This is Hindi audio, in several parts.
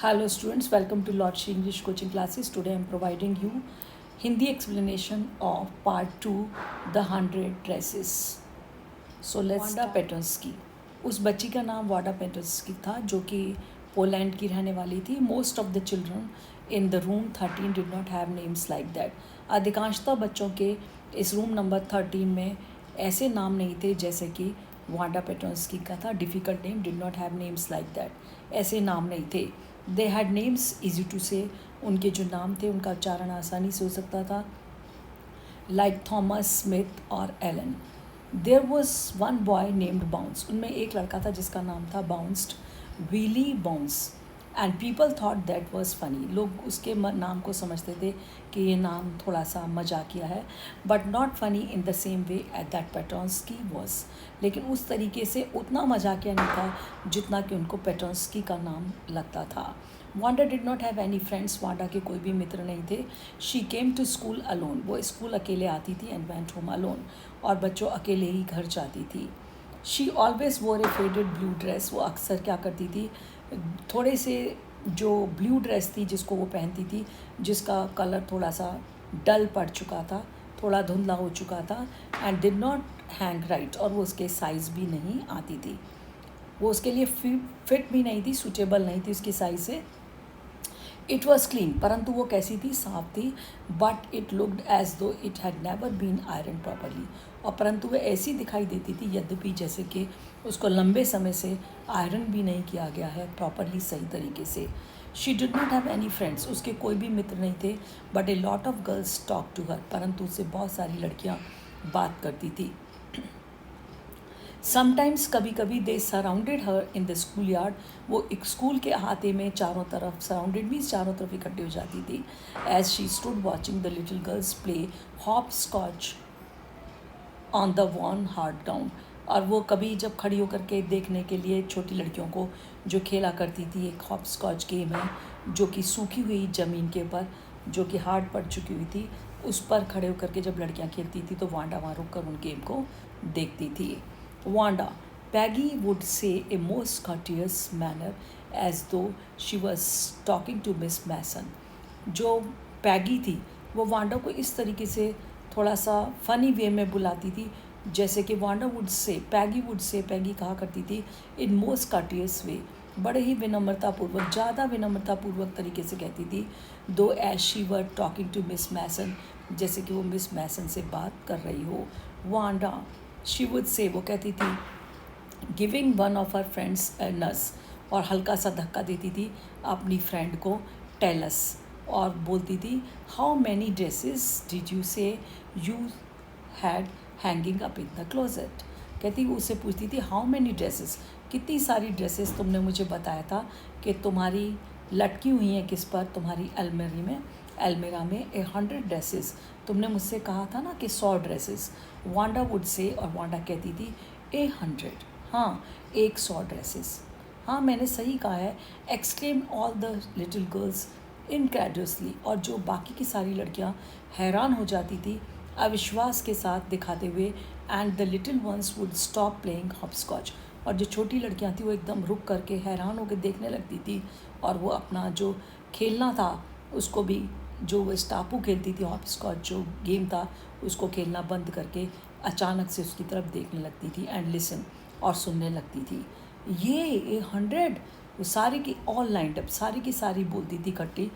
Hello students, welcome to Lordship English coaching classes. Today I am providing you Hindi explanation of part 2, The 100 Dresses. So let's वाडा पेटर्स्की, उस बच्ची का नाम वाडा पेटर्स्की था जो कि पोलैंड की रहने वाली थी. Most of the children in the room 13 did not have names like that. अधिकांशतः बच्चों के इस रूम नंबर 13 में ऐसे नाम नहीं थे जैसे कि वाडा पेटर्स्की का था. Difficult name, did not have names like that. ऐसे नाम नहीं थे. They had names easy to say, उनके जो नाम थे उनका उच्चारण आसानी से हो सकता था, लाइक थॉमस, स्मिथ और Allen. There was one boy named Bounce. उनमें एक लड़का था जिसका नाम था Bounced, Willie Bounce. And people thought that was funny. लोग उसके नाम को समझते थे कि ये नाम थोड़ा सा मजाकिया है, but not funny in the same way at that Petronski was. लेकिन उस तरीके से उतना मजाकिया नहीं था जितना कि उनको पेटर्स्की का नाम लगता था. Wanda did not have any friends. Wanda के कोई भी मित्र नहीं थे. She came to school alone. वो स्कूल अकेले आती थी. And went home alone. और बच्चों अकेले ही घर जाती थी. शी ऑलवेज वोर ए फेडेड ब्लू ड्रेस. वो अक्सर क्या करती थी, थोड़े से जो ब्लू ड्रेस थी जिसको वो पहनती थी, जिसका कलर थोड़ा सा डल पड़ चुका था, थोड़ा धुंधला हो चुका था. And did not hang right. और वो उसके साइज़ भी नहीं आती थी. वो उसके लिए फिट भी नहीं थी, सूटेबल नहीं थी उसकी साइज़ से. इट वॉज क्लीन, परंतु वो कैसी थी, साफ थी. But it looked as though it had never been iron properly. और परंतु वह ऐसी दिखाई देती थी यद्यपि जैसे कि उसको लंबे समय से आयरन भी नहीं किया गया है प्रॉपरली, सही तरीके से. She did not have any friends. उसके कोई भी मित्र नहीं थे. But a lot of girls talk to her. परंतु उससे बहुत सारी लड़कियाँ बात करती थी. समटाइम्स, कभी कभी, दे surrounded her in the school yard. वो एक स्कूल के अहाते में चारों तरफ, सराउंडेड मीन्स चारों तरफ इकट्ठी हो जाती थी. As she stood watching the little girls play hopscotch on the worn hard ground. और वो कभी जब खड़ी होकर के देखने के लिए छोटी लड़कियों को जो खेला करती थी, एक हॉप स्कॉच गेम है जो कि सूखी हुई ज़मीन के ऊपर, जो कि हार्ड पड़ चुकी हुई थी, उस पर खड़े होकर के जब लड़कियां खेलती थी तो वांडा वहाँ रुक कर उन गेम को देखती थी. Wanda, Peggy would say a most courteous manner as though she was talking to Miss Mason. जो पैगी थी वो वांडा को इस तरीके से थोड़ा सा फ़नी वे में बुलाती थी, जैसे कि वांडा वुड से, पैगी कहा करती थी इन मोस्ट courteous वे, बड़े ही विनम्रतापूर्वक, ज़्यादा विनम्रतापूर्वक तरीके से कहती थी. Though as she were talking to Miss Mason, जैसे कि वो मिस मैसन से बात कर रही हो. वांडा, शी वुड से, वो कहती थी, giving one of her friends a नस, और हल्का सा धक्का देती थी अपनी फ्रेंड को, टेलस. और बोलती थी, how many dresses did you say you had hanging up in the closet. कहती, उससे पूछती थी, हाउ मैनी ड्रेसेस, कितनी सारी ड्रेसेस तुमने मुझे बताया था कि तुम्हारी लटकी हुई हैं किस पर, तुम्हारी अलमीरा में 100 ड्रेसेस. तुमने मुझसे कहा था ना कि 100 ड्रेसेस. वांडा वुड से, और वांडा कहती थी 100. हाँ, 100 ड्रेसेस. हाँ, मैंने सही कहा है. Exclaim all the little girls incredulously. और जो बाकी की सारी लड़कियाँ हैरान हो जाती थी अविश्वास के साथ दिखाते हुए. And the little ones would stop playing hopscotch. और जो छोटी लड़कियाँ थी वो एकदम रुक करके हैरान होकर देखने लगती थी, और वो अपना जो खेलना था उसको भी, जो वो स्टापू खेलती थी, हॉपस्कॉच जो गेम था, उसको खेलना बंद करके अचानक से उसकी तरफ देखने लगती थी. एंड लिसन, और सुनने लगती थी. ये 100, वो सारी की ऑल लाइंड अप, सारी की सारी बोलती थी इकट्ठी,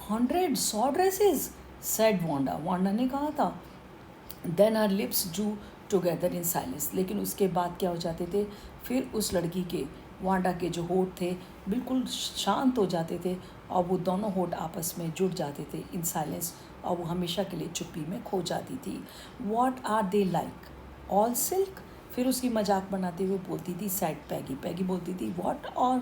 100 ड्रेसेस, सेड वांडा. वांडा ने कहा था. Then her lips drew together in silence. लेकिन उसके बाद क्या हो जाते थे, फिर उस लड़की के, वांडा के जो होठ थे बिल्कुल शांत हो जाते थे, और वो दोनों होठ आपस में जुड़ जाते थे इन साइलेंस, और वो हमेशा के लिए चुप्पी में खो जाती थी. What are they like, all silk. फिर उसकी मजाक बनाते हुए बोलती थी सैड पैगी बोलती थी, व्हाट आर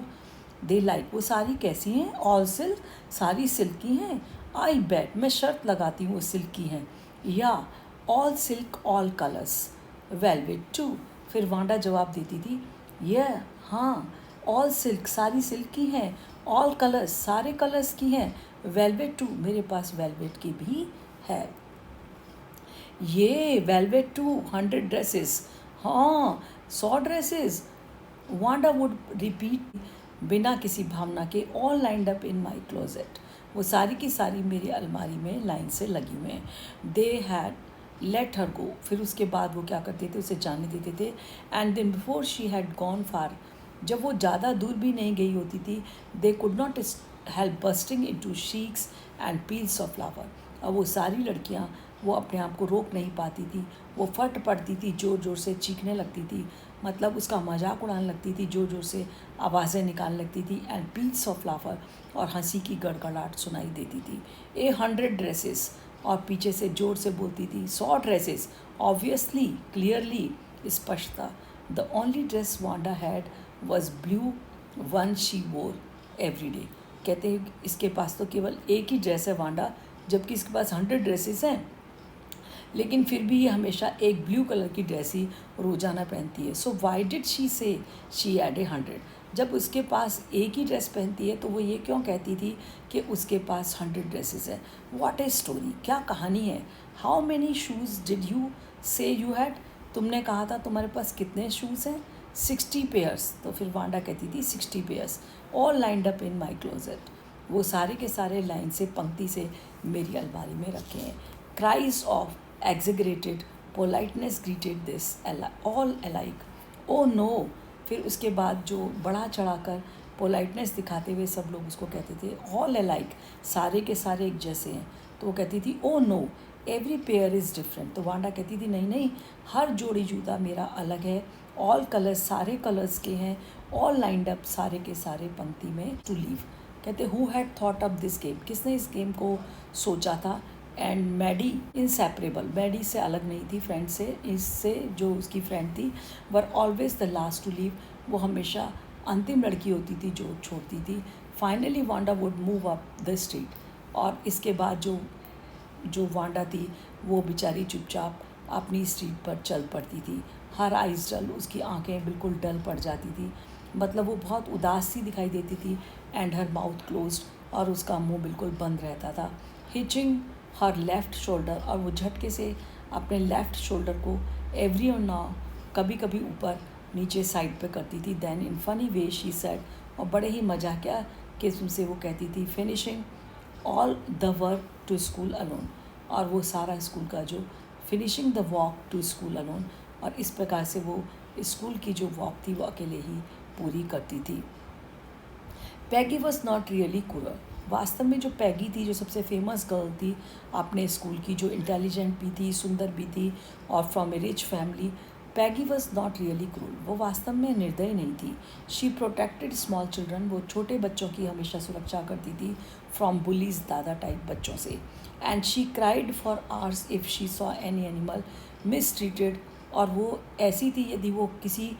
दे लाइक, वो सारी कैसी हैं, ऑल सिल्क, सारी सिल्क की हैं. आई बेट, मैं शर्त लगाती हूँ वो सिल्क की हैं. या all silk all colours, velvet too. फिर वांडा जवाब देती थी, यह, हाँ, ऑल सिल्क, सारी सिल्क की हैं, ऑल कलर्स, सारे कलर्स की हैं, वेलवेट टू, मेरे पास वेलवेट की भी है. ये वेलवेट टू, 100 ड्रेसेस, हाँ, 100 ड्रेसेस. वांडा वुड रिपीट बिना किसी भावना के, all lined up in my closet, वो सारी की सारी मेरी अलमारी में लाइन से लगी हुए हैं। दे हैड लेट हर गो, फिर उसके बाद वो क्या करते थे, उसे जाने देते थे। And then before she had gone far, जब वो ज़्यादा दूर भी नहीं गई होती थी, they could not help bursting into shrieks and peals of flower. और वो सारी लड़कियाँ वो अपने आप को रोक नहीं पाती थी, वो फट पड़ती थी, ज़ोर ज़ोर से चीखने लगती थी, मतलब उसका मजाक उड़ाने लगती थी, ज़ोर ज़ोर से आवाज़ें निकालने लगती थी। एंड पील्स ऑफ फ्लावर, और हंसी की गड़गड़ाहट सुनाई देती थी। 100 ड्रेसेस, और पीछे से ज़ोर से बोलती थी 100 ड्रेसेस, ऑब्वियसली, क्लियरली, स्पष्टता। The only dress Wanda had was blue one she वोर एवरी डे। कहते हैं इसके पास तो केवल एक ही ड्रेस है वांडा, जबकि इसके पास 100 ड्रेसेस हैं, लेकिन फिर भी ये हमेशा एक ब्लू कलर की ड्रेस ही रोज़ाना पहनती है। सो वाई डिड शी से शी एड 100? जब उसके पास एक ही ड्रेस पहनती है तो वो ये क्यों कहती थी कि उसके पास 100 ड्रेसेस है? व्हाट ए स्टोरी, क्या कहानी है। How many shoes did you say you had? तुमने कहा था तुम्हारे पास कितने शूज़ हैं? 60 पेयर्स। तो फिर वांडा कहती थी 60 pairs, all lined up in my closet, वो सारे के सारे लाइन से, पंक्ति से मेरी अलमारी में रखे हैं। Cries of exaggerated politeness greeted this all alike. Oh no! फिर उसके बाद जो बढ़ा चढ़ाकर पोलाइटनेस दिखाते हुए सब लोग उसको कहते थे ऑल अलाइक, सारे के सारे एक जैसे हैं। तो वो कहती थी oh no, every pair is different. तो वांडा कहती थी नहीं नहीं, हर जोड़ी जूता मेरा अलग है, ऑल कलर्स, सारे कलर्स के हैं, ऑल लाइंड अप, सारे के सारे पंक्ति में, टू लीव। कहते who had thought up this game, किसने इस गेम को सोचा था। एंड मैडी इंसेपरेबल, मैडी से अलग नहीं थी, फ्रेंड से, इससे जो उसकी फ्रेंड थी, were always the last to leave, वो हमेशा अंतिम लड़की होती थी जो छोड़ती थी। Finally Wanda would move up the street, और इसके बाद जो जो वांडा थी वो बेचारी चुपचाप अपनी स्ट्रीट पर चल पड़ती थी। हर आइज डल, उसकी आंखें बिल्कुल डल पड़ जाती थी, मतलब वो बहुत उदास सी दिखाई देती थी। एंड हर माउथ क्लोज्ड, और उसका मुंह बिल्कुल बंद रहता था। हिचिंग हर लेफ़्ट शोल्डर, और वो झटके से अपने लेफ़्ट शोल्डर को एवरी और नाउ, कभी कभी ऊपर नीचे साइड पे करती थी। Then in funny way she said, और बड़े ही मजाकिया किस्म से वो कहती थी, finishing all the work to school alone, और वो सारा स्कूल का जो finishing the walk to school alone, और इस प्रकार से वो स्कूल की जो वॉक थी वो अकेले ही पूरी करती थी। पैगी वॉज नॉट रियली क्रूअल, वास्तव में जो पैगी थी, जो सबसे फेमस गर्ल थी अपने स्कूल की, जो इंटेलिजेंट भी थी, सुंदर भी थी, और from A rich family, Peggy was not really cruel, वो वास्तव में निर्दयी नहीं थी। शी प्रोटेक्टेड स्मॉल चिल्ड्रन, वो छोटे बच्चों की हमेशा सुरक्षा करती थी, फ्रॉम बुलीज, दादा टाइप बच्चों से। And she cried for hours if she saw any animal miss treated, और वो ऐसी थी, यदि वो किसी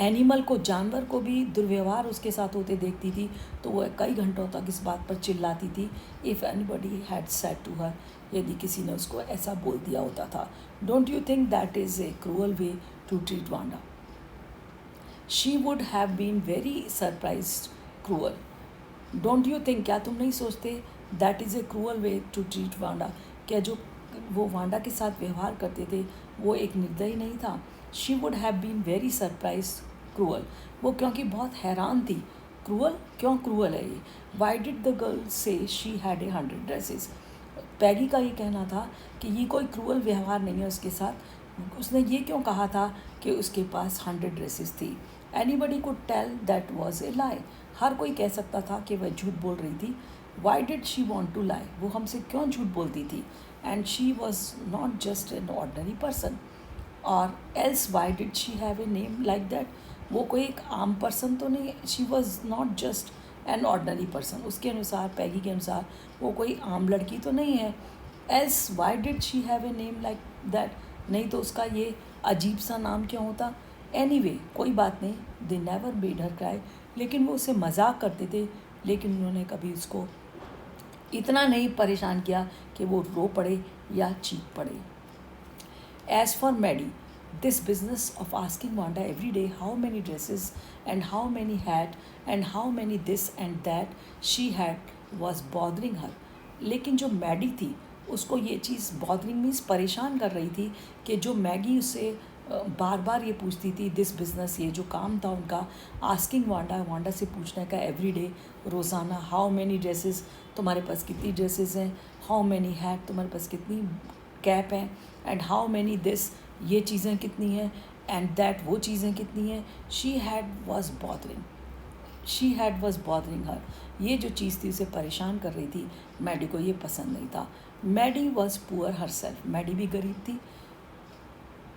एनिमल को, जानवर को भी दुर्व्यवहार उसके साथ होते देखती थी तो वह कई घंटों तक इस बात पर चिल्लाती थी। If anybody had said to her, यदि किसी ने उसको ऐसा बोल दिया होता था। Don't you think that is a cruel way to treat Wanda? She would have been very surprised cruel. Don't you think, क्या तुम नहीं सोचते, that is a cruel way to treat Wanda, क्या जो वो वांडा के साथ व्यवहार करते थे वो एक निर्दयी नहीं था? She would have been very surprise cruel, वो क्योंकि बहुत हैरान थी। क्रूअल, क्यों क्रूअल है ये? वाई डिड द गर्ल से शी हैड ए 100 ड्रेसेस? पैगी का ये कहना था कि ये कोई क्रूअल व्यवहार नहीं है उसके साथ। उसने ये क्यों कहा था कि उसके पास 100 ड्रेसेस थी? Anybody could tell that was a lie, हर कोई कह सकता था कि वह झूठ बोल रही थी। Why did she want to lie, वो हमसे क्यों झूठ बोलती थी? And she was not just an ordinary person, और else why did she have a name like that, वो कोई एक आम पर्सन तो नहीं, she was not just an ordinary person, उसके अनुसार, पैगी के अनुसार, वो कोई आम लड़की तो नहीं है। Else why did she have a name like that, नहीं तो उसका ये अजीब सा नाम क्यों होता? एनीवे, कोई बात नहीं, they never made her cry, लेकिन वो उसे मजाक करते थे, लेकिन उन्होंने कभी उसको इतना नहीं परेशान किया कि वो रो पड़े या चीख पड़े। As for Maddie, this business of asking Wanda every day how many dresses and how many had and how many this and that she had was bothering her. लेकिन जो मैडी थी उसको ये चीज़ bothering मीन्स परेशान कर रही थी कि जो मैगी उसे बार बार ये पूछती थी दिस बिज़नेस, ये जो काम था उनका, आस्किंग वांडा, वांडा से पूछने का एवरी डे, रोज़ाना, हाउ मैनी ड्रेसेस, तुम्हारे पास कितनी ड्रेसेस हैं, हाउ मैनी हैट, तुम्हारे पास कितनी कैप हैं, एंड हाउ मैनी दिस, ये चीज़ें कितनी हैं, एंड दैट, वो चीज़ें कितनी हैं। शी हैड वॉज बॉदरिंग हर, ये जो चीज़ थी उसे परेशान कर रही थी। मैडी को ये पसंद नहीं था। Maddie was poor herself, Maddie भी गरीब थी।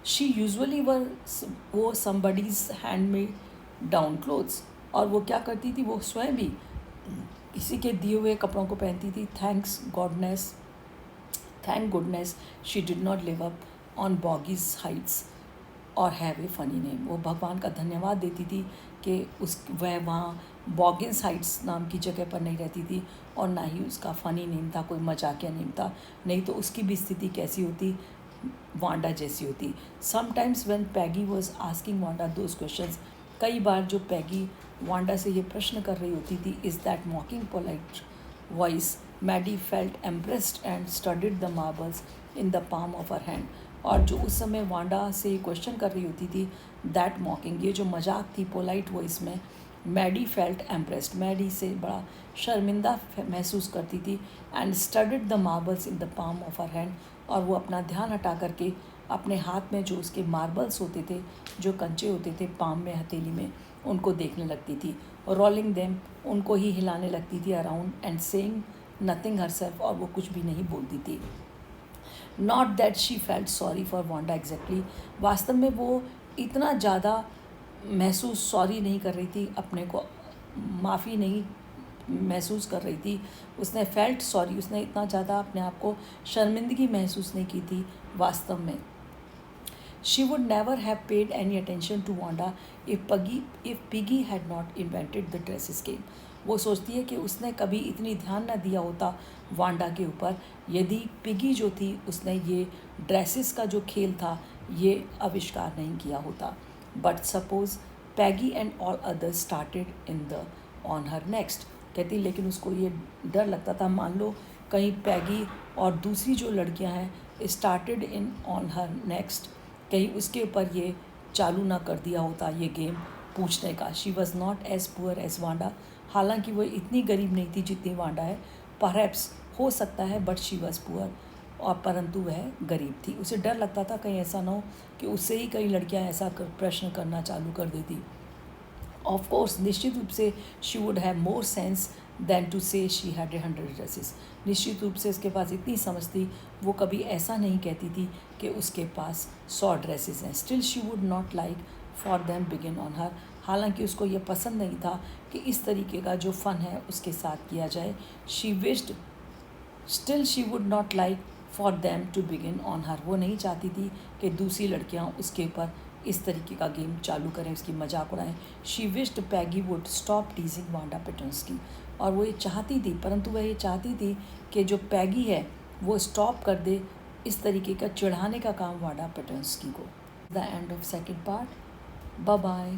She usually wore somebody's handmade down clothes, और वो क्या करती थी, वो स्वयं भी किसी के दिए हुए कपड़ों को पहनती थी। Thank goodness she did not live up on Boggins Heights और हैव ए फ़नी नेम। वो भगवान का धन्यवाद देती थी कि वह वहाँ बॉगिन्स हाइट्स नाम की जगह पर नहीं रहती थी, और ना ही उसका फ़नी नेम था, कोई मजाकिया नेम था, नहीं तो उसकी भी स्थिति कैसी होती, वांडा जैसी होती। Sometimes when Peggy was asking Wanda those questions, कई बार जो पैगी वांडा से ये प्रश्न कर रही होती थी, is that mocking polite voice, Maddie felt embarrassed and studied the marbles in the palm of her hand. और जो उस समय वांडा से क्वेश्चन कर रही होती थी, दैट मॉकिंग, ये जो मजाक थी पोलाइट वॉइस में, मैडी फेल्ट एम्प्रेस्ड, मैडी से बड़ा शर्मिंदा महसूस करती थी, and studied the marbles in the palm of her hand, और वो अपना ध्यान हटा करके अपने हाथ में जो उसके मार्बल्स होते थे, जो कंचे होते थे पाम में, हथेली में, उनको देखने लगती थी। रोलिंग देम, उनको ही हिलाने लगती थी around, and saying nothing herself, और वो कुछ भी नहीं बोलती थी। Not that she felt sorry for Wanda exactly, वास्तव में वो इतना ज़्यादा महसूस सॉरी नहीं कर रही थी, अपने को माफ़ी नहीं महसूस कर रही थी, उसने फेल्ट सॉरी, उसने इतना ज़्यादा अपने आप को शर्मिंदगी महसूस नहीं की थी वास्तव में। She would never have paid any attention to Wanda if Peggy had not invented the dresses game. वो सोचती है कि उसने कभी इतनी ध्यान न दिया होता वांडा के ऊपर, यदि पिगी जो थी उसने ये ड्रेसेस का जो खेल था ये आविष्कार नहीं किया होता। But suppose Peggy and all others started in the on her next, कहती लेकिन उसको ये डर लगता था, मान लो कहीं पैगी और दूसरी जो लड़कियां हैं started in on her next, कहीं उसके ऊपर ये चालू ना कर दिया होता ये गेम पूछने का। She was not as poor as Wanda, हालांकि वो इतनी गरीब नहीं थी जितनी वांडा है, परहैप्स हो सकता है, बट शी वॉज पुअर, और परंतु वह गरीब थी। उसे डर लगता था कहीं ऐसा ना हो कि उससे ही कई लड़कियां ऐसा प्रश्न करना चालू कर देती। ऑफ कोर्स, निश्चित रूप से she would have more sense than to say she had 100 dresses, निश्चित रूप से उसके पास इतनी समझ थी, वो कभी ऐसा नहीं कहती थी कि उसके पास 100 ड्रेसेस हैं। Still she would not like for them begin on हर, हालांकि उसको ये पसंद नहीं था कि इस तरीके का जो फ़न है उसके साथ किया जाए। Still she would not like for them to begin on her, वो नहीं चाहती थी कि दूसरी लड़कियां उसके ऊपर इस तरीके का गेम चालू करें, उसकी मजाक उड़ाएं। She wished Peggy would stop teasing Wanda Petronski, और वो ये चाहती थी, परंतु वह ये चाहती थी कि जो पैगी है वो स्टॉप कर दे इस तरीके का चिढ़ाने का काम वांडा पेटर्न्स्की को। The end of second part. Bye bye.